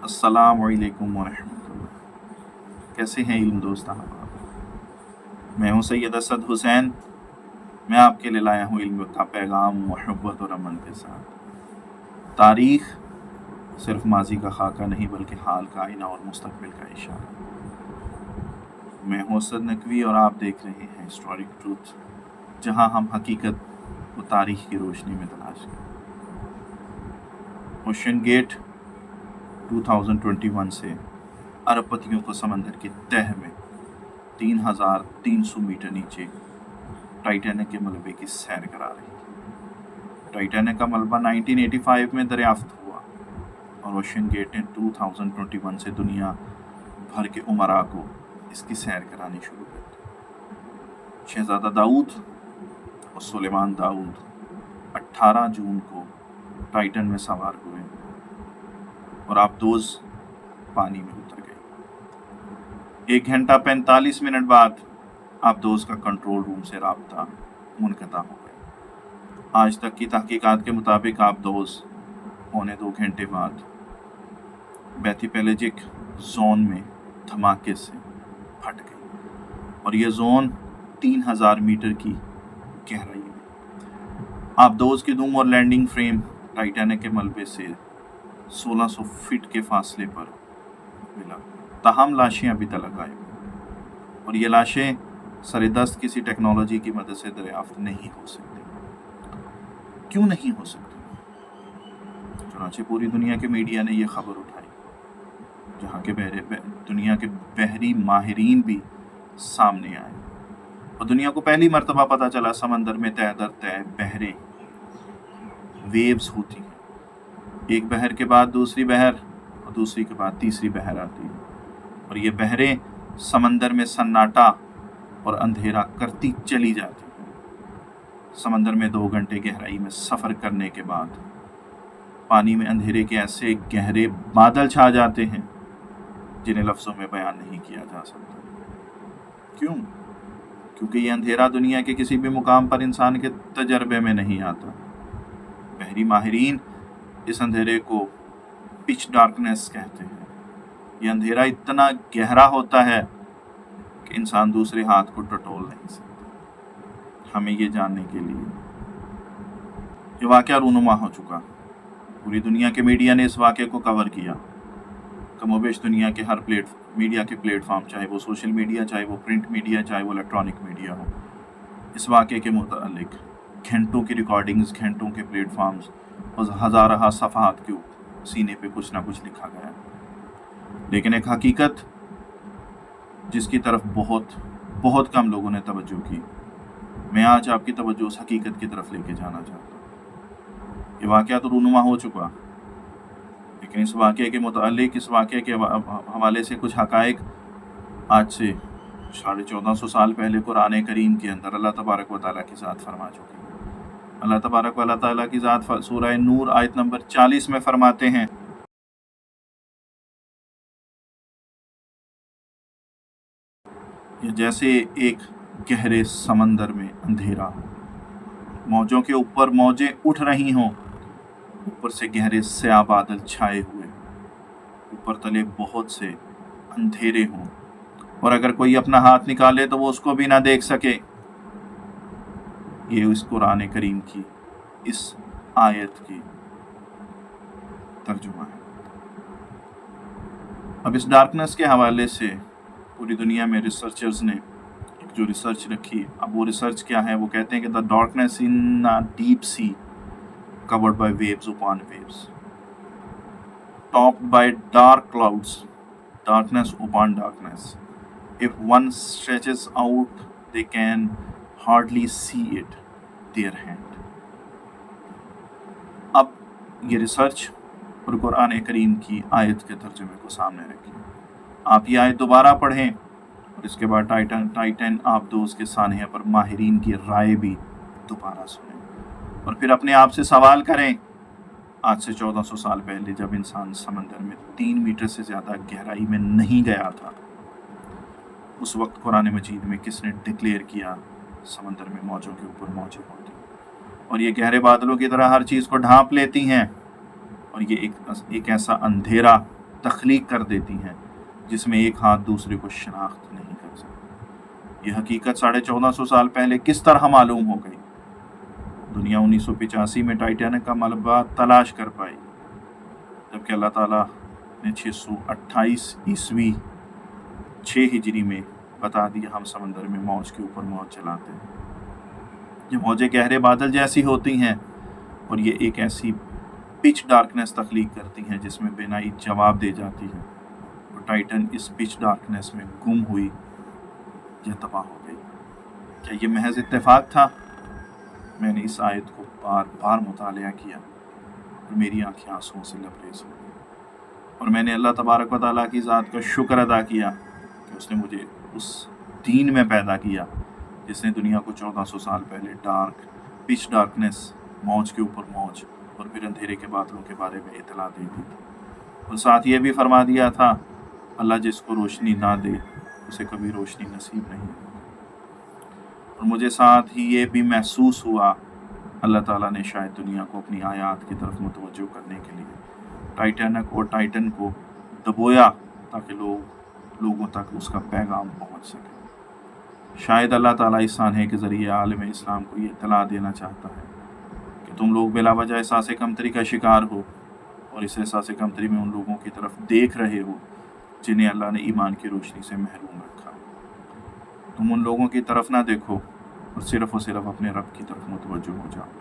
अस्सलाम वालेकुम वरहमतुल्लाह। कैसे हैं इल्म दोस्त अहबाब। मैं हूँ सैयद असद हुसैन। मैं आपके लिए लाया हूँ इल्म का पैगाम मोहब्बत और अमन के साथ। तारीख़ सिर्फ माजी का खाका नहीं बल्कि हाल का आईना और मुस्तकबिल का इशारा। मैं हूँ असद नकवी और आप देख रहे हैं हिस्टोरिक ट्रूथ, जहाँ हम हकीकत को तारीख़ की रोशनी में तलाश करते हैं। ओशन गेट 2021 से अरबपतियों को समंदर की तह में 3,300 मीटर नीचे टाइटैनिक के मलबे की सैर करा रही है। टाइटैनिक का मलबा 1985 में दरियाफ्त हुआ और ओशन गेट ने 2021 से दुनिया भर के उमरा को इसकी सैर करानी शुरू कर दी। शहजादा दाऊद और सुलेमान दाऊद 18 जून को टाइटन में सवार हुए और आबदोज पानी में उतर गए। 1 घंटा 45 मिनट बाद आबदोज का कंट्रोल रूम से राब्ता मुनक़ता हो गया। आज तक की तहकीकात के मुताबिक आबदोज पौने 2 घंटे बाद बैथीपेलेजिक जोन में धमाके से फट गई और यह जोन 3,000 मीटर की गहराई में। आबदोज की दुम और लैंडिंग फ्रेम टाइटैनिक के मलबे से 1600 फीट के फासले पर मिला। ताहम लाशें अभी तक गायब और ये लाशें सरेदस्त किसी टेक्नोलॉजी की मदद से दरियाफ्त नहीं हो सकती। क्यों नहीं हो सकती? चुनांचे पूरी दुनिया के मीडिया ने यह खबर उठाई, जहाँ के दुनिया के बहरी माहिरीन भी सामने आए और दुनिया को पहली मर्तबा पता चला समंदर में तय दर तय बहरें वेव्स होती हैं। एक बहर के बाद दूसरी बहर और दूसरी के बाद तीसरी बहर आती है और ये बहरें समंदर में सन्नाटा और अंधेरा करती चली जाती हैं। समंदर में 2 घंटे गहराई में सफ़र करने के बाद पानी में अंधेरे के ऐसे गहरे बादल छा जाते हैं जिन्हें लफ्ज़ों में बयान नहीं किया जा सकता। क्यों? क्योंकि ये अंधेरा दुनिया के किसी भी मुकाम पर इंसान के तजर्बे में नहीं आता। बहरी माहिरीन इस अंधेरे को पिच डार्कनेस कहते हैं। यह अंधेरा इतना गहरा होता है कि इंसान दूसरे हाथ को टटोल नहीं सकता। हमें ये जानने के लिए ये वाक़या रूनुमा हो चुका। पूरी दुनिया के मीडिया ने इस वाक़े को कवर किया। कमोबेश दुनिया के हर मीडिया के प्लेटफॉर्म, चाहे वो सोशल मीडिया, चाहे वो प्रिंट मीडिया, चाहे वो इलेक्ट्रॉनिक मीडिया हो, इस वाक़े के मुतालिक घंटों की रिकॉर्डिंग्स, घंटों के प्लेटफॉर्म्स और हज़ार सफ़हात के सीने पे कुछ ना कुछ लिखा गया। लेकिन एक हकीकत जिसकी तरफ बहुत कम लोगों ने तवज्जो की, मैं आज आपकी तवज्जो उस हकीकत की तरफ लेके जाना चाहता हूँ। ये वाक़या तो रूनुमा हो चुका, लेकिन इस वाक़े के मुतालिक, इस वाक़े के हवाले से कुछ हक़ाइक़ आज से 1450 साल पहले कुरान करीम के अंदर अल्लाह तबारक व तआला की ज़ात फरमा चुकी है। अल्लाह तबारक व तआला की ज़ात सूरह नूर आयत नंबर 40 में फरमाते हैं, जैसे एक गहरे समंदर में अंधेरा हो, मौजों के ऊपर मौजें उठ रही हों, ऊपर से गहरे स्याह बादल छाए हुए, ऊपर तले बहुत से अंधेरे हों और अगर कोई अपना हाथ निकाले तो वो उसको भी ना देख सके। ये इस कुरान करीम की इस आयत की तर्जुमा है। अब इस डार्कनेस के हवाले से पूरी दुनिया में रिसर्चर्स ने एक जो रिसर्च रखी, अब वो रिसर्च क्या है? वो कहते हैं कि the darkness in a deep sea covered by waves upon waves, topped by dark clouds, darkness upon darkness. If one stretches out, they can hardly see it, their hand. अब ये रिसर्च और कुरान करीम की आयत के तर्जुमे को सामने रखिए। आप ये आयत दोबारा पढ़ें और इसके बाद टाइटन आबदोज के सानहे पर माहिरीन की राय भी दोबारा सुनें और फिर अपने आप से सवाल करें, आज से 1400 साल पहले जब इंसान समंदर में 3 मीटर से ज़्यादा गहराई में नहीं गया था, उस वक्त कुरान मजीद में किसने डिक्लेयर किया समंदर में मौजों के ऊपर मौजें होती और ये गहरे बादलों की तरह हर चीज़ को ढांप लेती हैं और ये एक ऐसा अंधेरा تخلیق کر دیتی ہیں جس میں ایک ہاتھ دوسرے کو شناخت نہیں کر سکتا۔ یہ حقیقت 1450 سال پہلے کس طرح معلوم ہو گئی؟ دنیا 1985 میں ٹائٹینک کا ملبہ تلاش کر پائی، جبکہ اللہ تعالیٰ نے 628 عیسوی 6 ہجری میں بتا دیا ہم سمندر میں موج کے اوپر موج چلاتے ہیں۔ یہ موجیں گہرے بادل جیسی ہوتی ہیں اور یہ ایک ایسی پچ ڈارکنیس تخلیق کرتی ہیں جس میں بینائی جواب دے جاتی ہے، اور ٹائٹن اس پچ ڈارکنیس میں گم ہوئی یا تباہ ہو گئی۔ کیا یہ محض اتفاق تھا؟ میں نے اس آیت کو بار بار مطالعہ کیا اور میری آنکھیں آنسوؤں سے لبریز ہو گئی، اور میں نے اللہ تبارک و تعالیٰ کی ذات کا شکر ادا کیا کہ اس نے مجھے اس دین میں پیدا کیا جس نے دنیا کو 1400 سال پہلے پچ ڈارکنیس، موج کے اوپر موج اور پھر اندھیرے کے بادلوں کے بارے میں اطلاع دے دی تھی، اور ساتھ یہ بھی فرما دیا تھا اللہ جس کو روشنی نہ دے اسے کبھی روشنی نصیب نہیں ہوگی۔ اور مجھے ساتھ ہی یہ بھی محسوس ہوا اللہ تعالیٰ نے شاید دنیا کو اپنی آیات کی طرف متوجہ کرنے کے لیے ٹائٹینک اور ٹائٹن کو دبویا تاکہ لوگوں تک اس کا پیغام پہنچ سکے۔ شاید اللہ تعالیٰ اس سانحے کے ذریعے عالم اسلام کو یہ اطلاع دینا چاہتا ہے کہ تم لوگ بلا وجہ احساس کمتری کا شکار ہو، اور اس احساس کمتری میں ان لوگوں کی طرف دیکھ رہے ہو جنہیں اللہ نے ایمان کی روشنی سے محروم رکھا۔ تم ان لوگوں کی طرف نہ دیکھو اور صرف اپنے رب کی طرف متوجہ ہو جاؤ۔